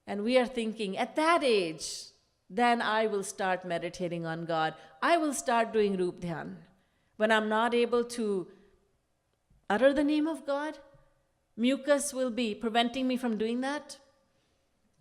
And we are thinking, at that age, then I will start meditating on God. I will start doing Rup Dhyan. When I'm not able to utter the name of God, mucus will be preventing me from doing that.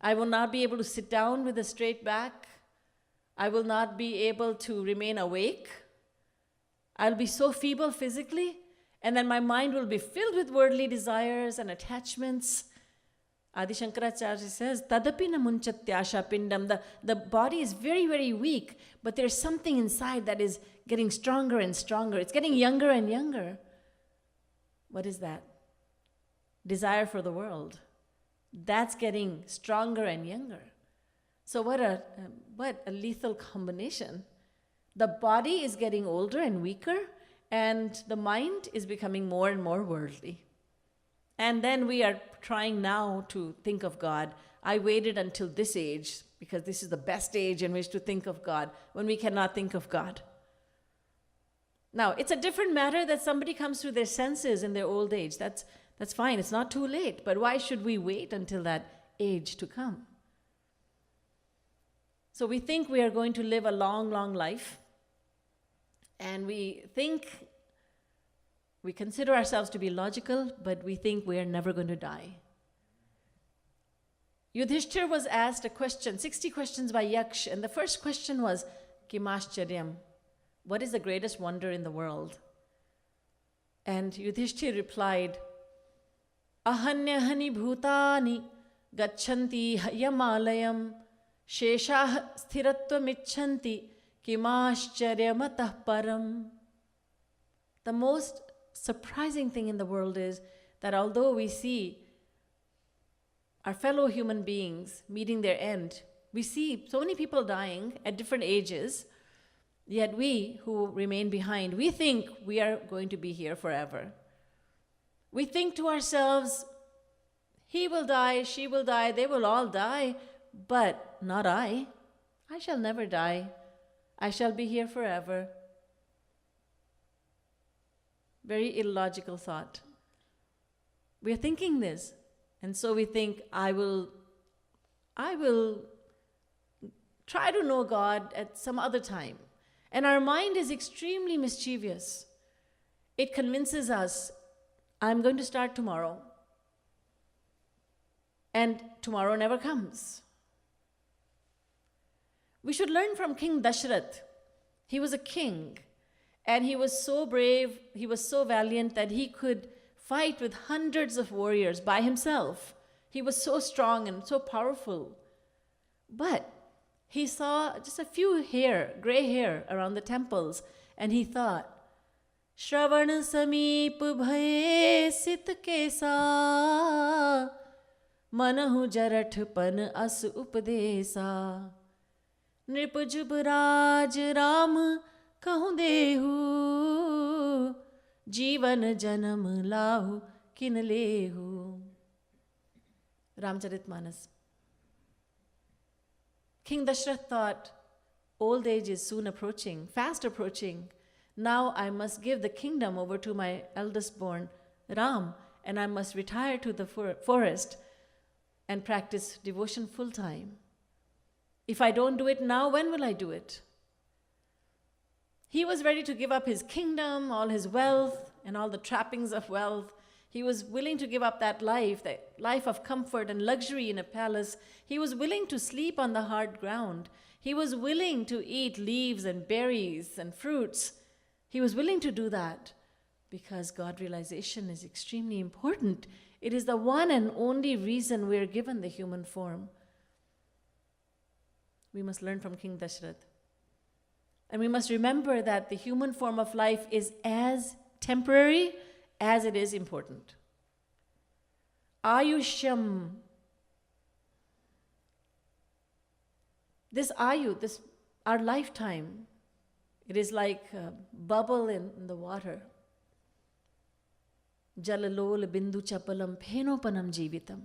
I will not be able to sit down with a straight back. I will not be able to remain awake. I'll be so feeble physically, and then my mind will be filled with worldly desires and attachments. Adi Shankaracharya says, Tadapi na munchatyasha pindam. The body is very, very weak, but there's something inside that is getting stronger and stronger. It's getting younger and younger. What is that? Desire for the world. That's getting stronger and younger. So what a lethal combination. The body is getting older and weaker, and the mind is becoming more and more worldly. And then we are trying now to think of God. I waited until this age because this is the best age in which to think of God, when we cannot think of God. Now, it's a different matter that somebody comes through their senses in their old age. That's fine. It's not too late. But why should we wait until that age to come? So we think we are going to live a long, long life. And we consider ourselves to be logical, but we think we are never going to die. Yudhishthir was asked a question, 60 questions by Yaksh, and the first question was, Kimascharyam, what is the greatest wonder in the world? And Yudhishthir replied, Ahanyahani bhutani gachanti yamalayam sheshah sthiratvam icchanti kimascharyamatah param. The most surprising thing in the world is that although we see our fellow human beings meeting their end, we see so many people dying at different ages, yet we who remain behind, we think we are going to be here forever. We think to ourselves, he will die, she will die, they will all die, but not I. I shall never die. I shall be here forever. Very illogical thought. We are thinking this, and so we think, I will try to know God at some other time. And our mind is extremely mischievous. It convinces us, I'm going to start tomorrow. And tomorrow never comes. We should learn from King Dashrath. He was a king, and he was so brave, he was so valiant that he could fight with hundreds of warriors by himself. He was so strong and so powerful. But he saw just a few gray hair around the temples, and he thought, Shravan sameep bhaye sit kesa, manahu jarat pan as upadesa, nripajub raj ram kahu dehu, जीवन जन्म लाहु किन लेहु. Ramcharitmanas. King Dashrath thought, old age is soon approaching, fast approaching. Now I must give the kingdom over to my eldest born, Ram, and I must retire to the forest and practice devotion full time. If I don't do it now, when will I do it? He was ready to give up his kingdom, all his wealth, and all the trappings of wealth. He was willing to give up that life of comfort and luxury in a palace. He was willing to sleep on the hard ground. He was willing to eat leaves and berries and fruits. He was willing to do that because God realization is extremely important. It is the one and only reason we are given the human form. We must learn from King Dashrath. And we must remember that the human form of life is as temporary as it is important. Ayushyam. This ayu, our lifetime, it is like a bubble in the water. Jalalol bindu chapalam phenopanam jivitam.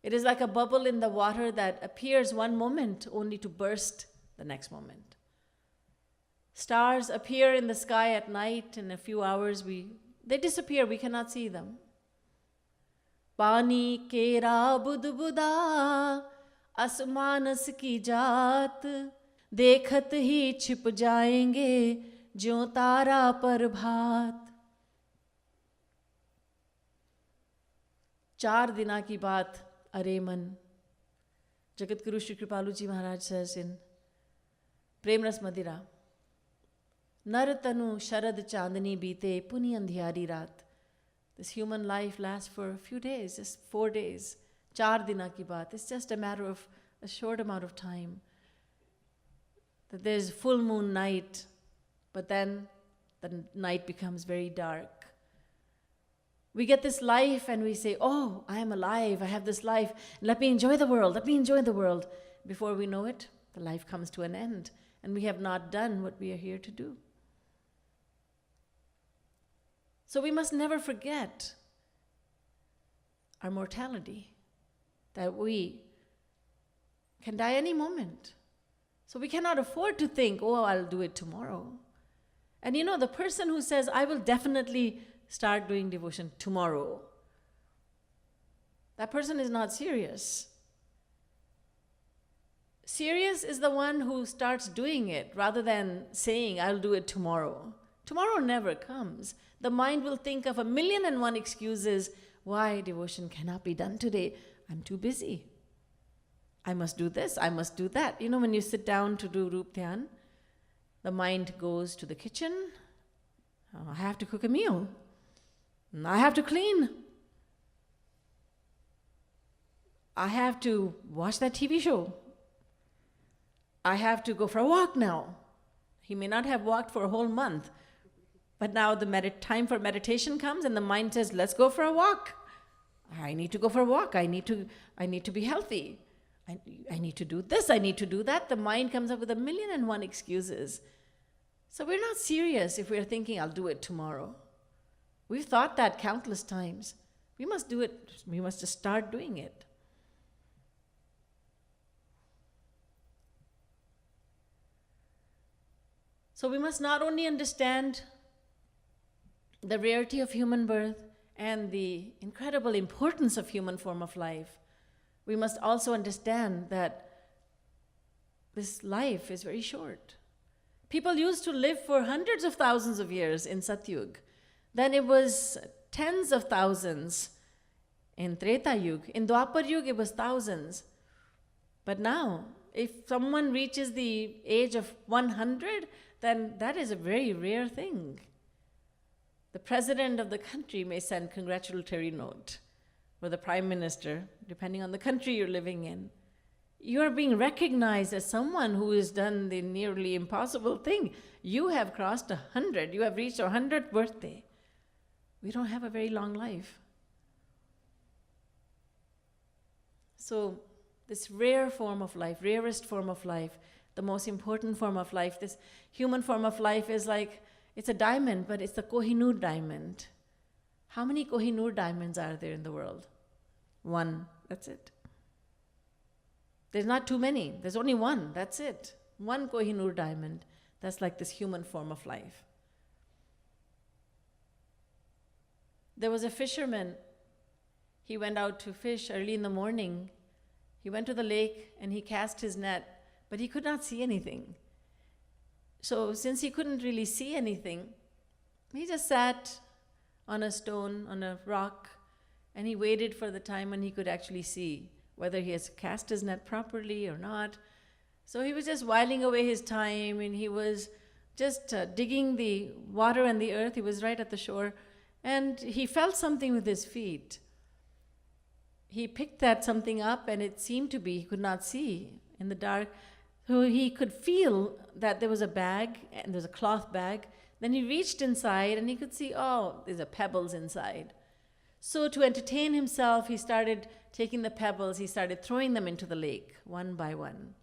It is like a bubble in the water that appears one moment only to burst the next moment. Stars appear in the sky at night. In a few hours, they disappear. We cannot see them. पानी केरा बुदबुदा आसमानस की जात, देखत ही छिप जाएंगे ज्यों तारा पर भात। 4 दिना की बात, अरे मन। जगत गुरु श्री कृपालु जी महाराज says in प्रेम रस मदिरा, नर तनु शरद चांदनी बीते पुनी अंधियारी रात। This human life lasts for a few days, just 4 days. 4 dina ki baat. It's just a matter of a short amount of time. That there's full moon night, but then the night becomes very dark. We get this life and we say, oh, I am alive, I have this life, let me enjoy the world, let me enjoy the world. Before we know it, the life comes to an end and we have not done what we are here to do. So we must never forget our mortality, that we can die any moment. So we cannot afford to think, oh, I'll do it tomorrow. And you know, the person who says, I will definitely start doing devotion tomorrow, that person is not serious. Serious is the one who starts doing it rather than saying, I'll do it tomorrow. Tomorrow never comes. The mind will think of 1,000,001 excuses why devotion cannot be done today. I'm too busy. I must do this, I must do that. You know, when you sit down to do Rup Dhyan, the mind goes to the kitchen. Oh, I have to cook a meal. I have to clean. I have to watch that TV show. I have to go for a walk now. He may not have walked for a whole month, but now the time for meditation comes and the mind says, let's go for a walk. I need to go for a walk. I need to be healthy. I need to do this. I need to do that. The mind comes up with 1,000,001 excuses. So we're not serious if we're thinking, I'll do it tomorrow. We've thought that countless times. We must do it. We must just start doing it. So we must not only understand the rarity of human birth and the incredible importance of human form of life, we must also understand that this life is very short. People used to live for hundreds of thousands of years in Satyug. Then it was tens of thousands in Treta Yuga. In Dwapar Yuga, it was thousands. But now, if someone reaches the age of 100, then that is a very rare thing. The president of the country may send congratulatory note, or the prime minister, depending on the country you're living in. You are being recognized as someone who has done the nearly impossible thing. You have crossed 100. You have reached your 100th birthday. We don't have a very long life. So this rare form of life, rarest form of life, the most important form of life, this human form of life is like, it's a diamond, but it's the Kohinoor diamond. How many Kohinoor diamonds are there in the world? 1, that's it. There's not too many, there's only 1, that's it. 1 Kohinoor diamond, that's like this human form of life. There was a fisherman, he went out to fish early in the morning. He went to the lake and he cast his net, but he could not see anything. So since he couldn't really see anything, he just sat on a stone, on a rock, and he waited for the time when he could actually see whether he has cast his net properly or not. So he was just whiling away his time, and he was just digging the water and the earth. He was right at the shore, and he felt something with his feet. He picked that something up, and it seemed to be, he could not see in the dark, so he could feel that there was a bag, and there's a cloth bag. Then he reached inside, and he could see, oh, there's a pebbles inside. So to entertain himself, he started taking the pebbles, he started throwing them into the lake, one by one.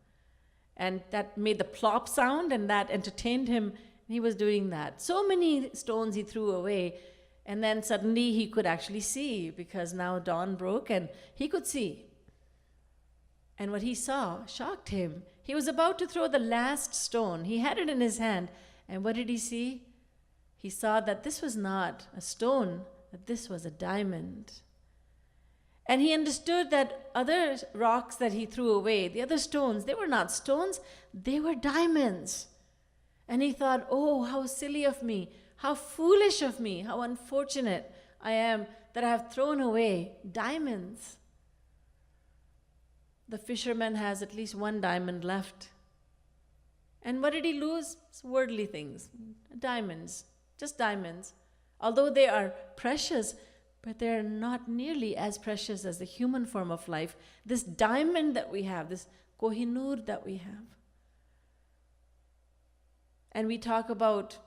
And that made the plop sound, and that entertained him. He was doing that. So many stones he threw away, and then suddenly he could actually see, because now dawn broke and he could see. And what he saw shocked him. He was about to throw the last stone. He had it in his hand, and what did he see? He saw that this was not a stone, that this was a diamond. And he understood that other rocks that he threw away, the other stones, they were not stones, they were diamonds. And he thought, oh, how silly of me, how foolish of me, how unfortunate I am that I have thrown away diamonds. The fisherman has at least one diamond left. And what did he lose? It's worldly things, diamonds, just diamonds. Although they are precious, but they're not nearly as precious as the human form of life. This diamond that we have, this Kohinoor that we have. And we talk about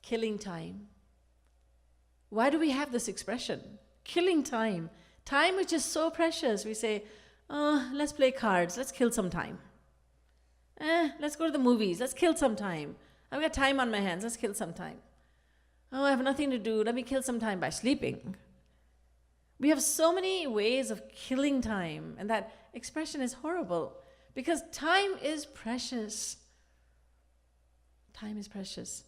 killing time. Why do we have this expression? Killing time. Time is just so precious. We say, oh, let's play cards. Let's kill some time. Let's go to the movies. Let's kill some time. I've got time on my hands. Let's kill some time. Oh, I have nothing to do. Let me kill some time by sleeping. We have so many ways of killing time, and that expression is horrible because time is precious. Time is precious.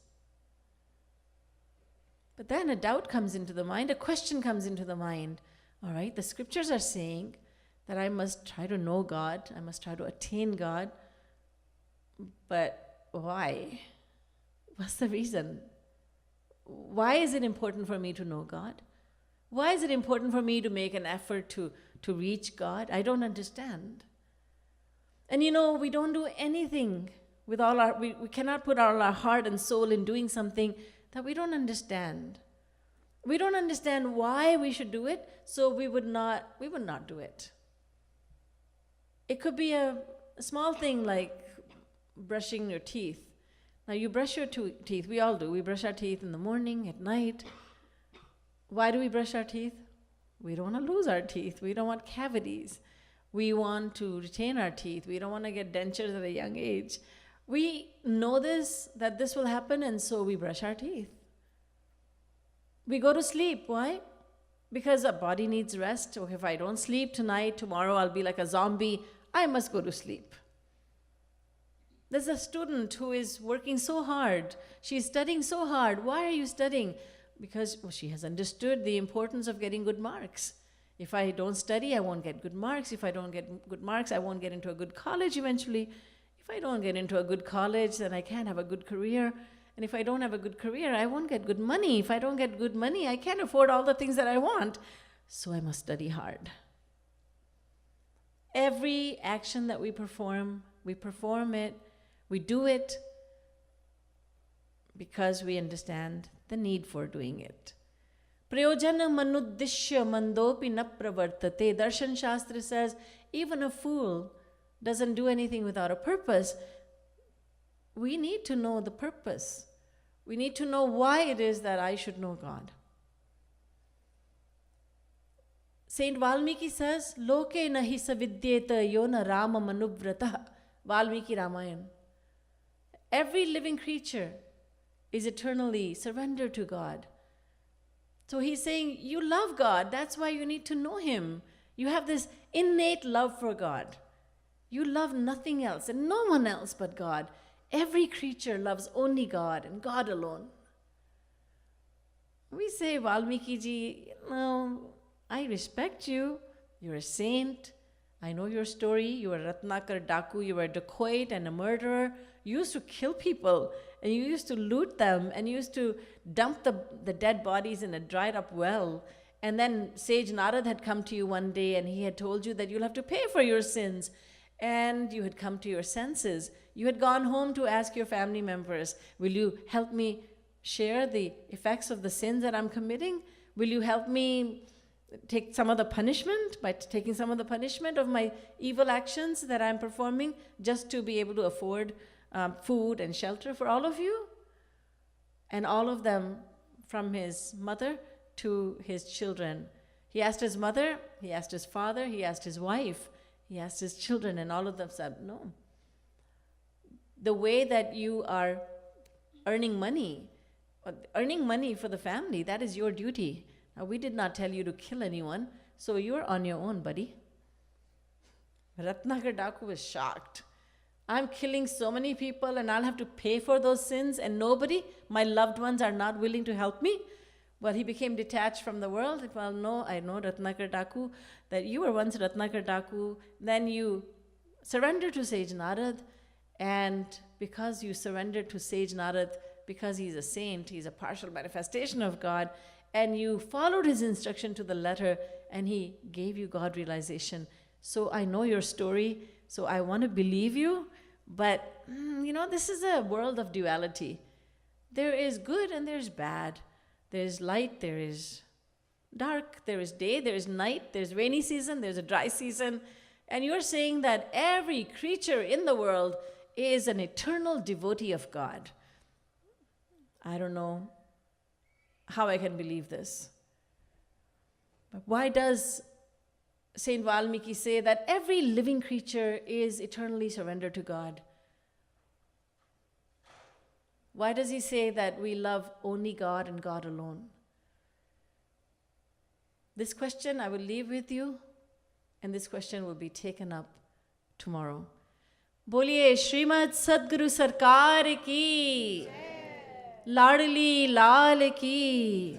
But then a doubt comes into the mind, a question comes into the mind. All right, the scriptures are saying that I must try to know God, I must try to attain God, but why? What's the reason? Why is it important for me to know God? Why is it important for me to make an effort to reach God? I don't understand. And we don't do anything with all our, we cannot put all our heart and soul in doing something that we don't understand. We don't understand why we should do it, so we would not do it. It could be a small thing like brushing your teeth. Now you brush your teeth, we all do. We brush our teeth in the morning, at night. Why do we brush our teeth? We don't want to lose our teeth. We don't want cavities. We want to retain our teeth. We don't want to get dentures at a young age. We know that this will happen, and so we brush our teeth. We go to sleep. Why? Because our body needs rest. Okay, if I don't sleep tonight, tomorrow I'll be like a zombie. I must go to sleep. There's a student who is working so hard. She's studying so hard. Why are you studying? Because she has understood the importance of getting good marks. If I don't study, I won't get good marks. If I don't get good marks, I won't get into a good college eventually. If I don't get into a good college, then I can't have a good career. And if I don't have a good career, I won't get good money. If I don't get good money, I can't afford all the things that I want. So I must study hard. Every action that we perform it, we do it because we understand the need for doing it. Prayojana manuddishya mandopi na pravartate. Darshan Shastra says, even a fool doesn't do anything without a purpose. We need to know the purpose. We need to know why it is that I should know God. Saint Valmiki says, Loke nahi savidyeta yona rama manuvrata. Valmiki Ramayana. Every living creature is eternally surrendered to God. So he's saying, you love God. That's why you need to know Him. You have this innate love for God. You love nothing else and no one else but God. Every creature loves only God and God alone. We say, Valmiki ji, I respect you. You're a saint. I know your story. You were Ratnakar Daku. You were a dacoit and a murderer. You used to kill people and you used to loot them and you used to dump the dead bodies in a dried up well. And then Sage Narad had come to you one day and he had told you that you'll have to pay for your sins. And you had come to your senses. You had gone home to ask your family members, will you help me share the effects of the sins that I'm committing? Will you help me take some of the punishment by taking some of the punishment of my evil actions that I'm performing just to be able to afford food and shelter for all of you? And all of them, from his mother to his children. He asked his mother, he asked his father, he asked his wife, he asked his children, and all of them said, no. The way that you are earning money for the family, that is your duty. Now, we did not tell you to kill anyone, so you're on your own, buddy. Ratnakar Daku was shocked. I'm killing so many people and I'll have to pay for those sins and nobody, my loved ones, are not willing to help me? Well, he became detached from the world. Well, no, I know Ratnakar Thakur, that you were once Ratnakar Thakur. Then you surrendered to Sage Narad. And because you surrendered to Sage Narad, because he's a saint, he's a partial manifestation of God, and you followed his instruction to the letter, and he gave you God realization. So I know your story, so I want to believe you. But, this is a world of duality. There is good and there's bad. There's light, there is dark, there is day, there is night, there's rainy season, there's a dry season. And you're saying that every creature in the world is an eternal devotee of God. I don't know how I can believe this. But why does Saint Valmiki say that every living creature is eternally surrendered to God? Why does he say that we love only God and God alone? This question I will leave with you, and this question will be taken up tomorrow. Boliye Srimad Sadguru Sarkar ki, Ladli Lal ki.